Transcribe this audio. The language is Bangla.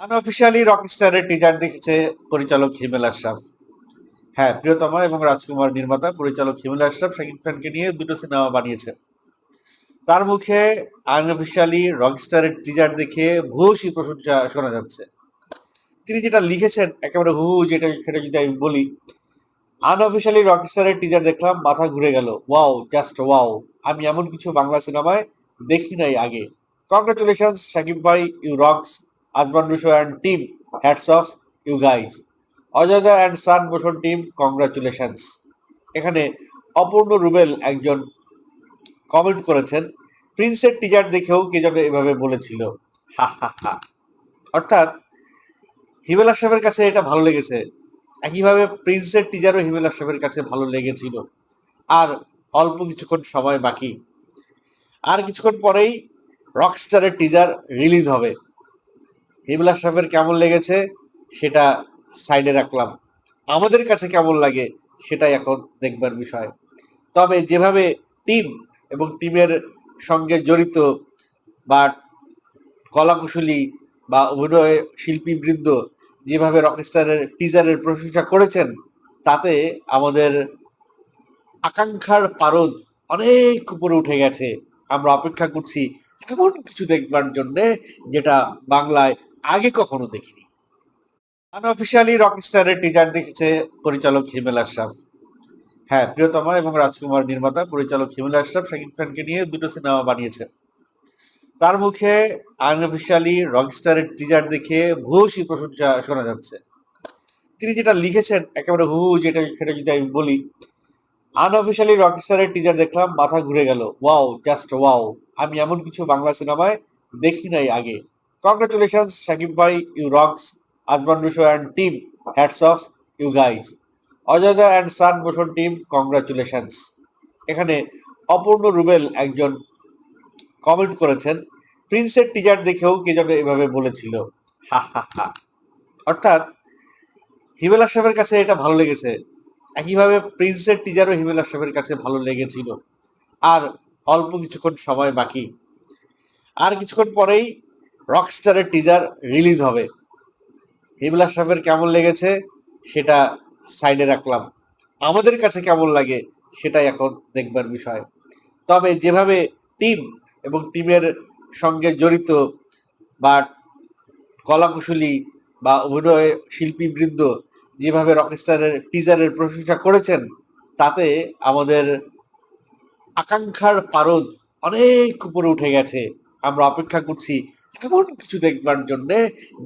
আনঅফিসিয়ালি রকস্টারের টিজার দেখেছে পরিচালক হিমেল আশরাফ। হ্যাঁ, প্রিয়তমা এবং রাজকুমার নির্মাতা পরিচালক হিমেল আশরাফ শাকিব খানকে নিয়ে দুটো সিনেমা বানিয়েছে। তার মুখে আনঅফিসিয়ালি রকস্টারের টিজার দেখে ভূয়সী প্রশংসা শোনা যাচ্ছে। তিনি যেটা লিখেছেন একেবারে হুবহু যেটা সেটা যদি আমি বলি, আনঅফিসিয়ালি রকস্টারের টিজার দেখলাম, মাথা ঘুরে গেল। Wow, just wow! আমি এমন কিছু বাংলা সিনেমায় দেখি নাই আগে। কংগ্রাচুলেশনস শাকিব ভাই, you rocks. Azman Rusho and team, hats off you guys. অজয়দা and sun motion team, congratulations. এখানে অপূর্ণ রুবেল একজন কমেন্ট করেছেন, প্রিন্সের টিজার দেখেও কে যেন এভাবে বলেছিল, হা হা হা। অর্থাৎ হিমেল আশরাফের কাছে এটা ভালো লেগেছে, একইভাবে প্রিন্সের টিজারও হিমেল আশরাফের কাছে ভালো লেগেছিল। আর অল্প কিছুক্ষণ সময় বাকি, আর কিছুক্ষণ পরেই রকস্টারের টিজার রিলিজ হবে। হিমেল আশরাফের কেমন লেগেছে সেটা সাইডে রাখলাম, আমাদের কাছে কেমন লাগে সেটাই এখন দেখবার বিষয়। তবে যেভাবে টিম এবং টিমের সঙ্গে জড়িত বা কলাকুশলী বা অভিনয় শিল্পীবৃন্দ যেভাবে রকস্টারের টিজারের প্রশংসা করেছেন, তাতে আমাদের আকাঙ্ক্ষার পারদ অনেক উপরে উঠে গেছে। আমরা অপেক্ষা করছি এমন কিছু দেখবার জন্যে যেটা বাংলায় আগে কখনো দেখিনি। আনঅফিসিয়ালি রকস্টারের টিজার দেখেছে পরিচালক হিমেল আশরাফ। হ্যাঁ, প্রিয়তমা এবং রাজকুমার নির্মাতা পরিচালক হিমেল আশরাফ শাকিব খানকে নিয়ে দুটো সিনেমা বানিয়েছে। তার মুখে আনঅফিসিয়ালি রকস্টারের টিজার দেখে ভূয়সী প্রশংসা শোনা যাচ্ছে। তিনি যেটা লিখেছেন একেবারে হুবহু যেটা সেটা যদি আমি বলি, আনঅফিসিয়ালি রকস্টারের টিজার দেখলাম, মাথা ঘুরে গেল। Wow, just wow! আমি এমন কিছু বাংলা সিনেমায় দেখি নাই আগে। কংগ্রাচুলেশনস শাকিব ভাই, you rocks. Azman Rusho and team, hats off you guys. অজয়দা and sun motion team, congratulations. এখানে অপূর্ণ রুবেল একজন কমেন্ট করেছেন, প্রিন্সের টিজার দেখেও কে যেন এভাবে বলেছিল, হা হা হা। অর্থাৎ হিমেল আশরাফের কাছে এটা ভালো লেগেছে, একইভাবে প্রিন্সের টিজারও হিমেল আশরাফের কাছে ভালো লেগেছিল। আর অল্প কিছুক্ষণ সময় বাকি, আর কিছুক্ষণ পরেই রকস্টারের টিজার রিলিজ হবে। হিমেল আশরাফের কেমন লেগেছে সেটা সাইডে রাখলাম, আমাদের কাছে কেমন লাগে সেটাই এখন দেখবার বিষয়। তবে যেভাবে টিম এবং টিমের সঙ্গে জড়িত বা কলাকুশলী বা অভিনয় শিল্পীবৃন্দ যেভাবে রকস্টারের টিজারের প্রশংসা করেছেন, তাতে আমাদের আকাঙ্ক্ষার পারদ অনেক উপরে উঠে গেছে। আমরা অপেক্ষা করছি এমন কিছু দেখবার জন্যে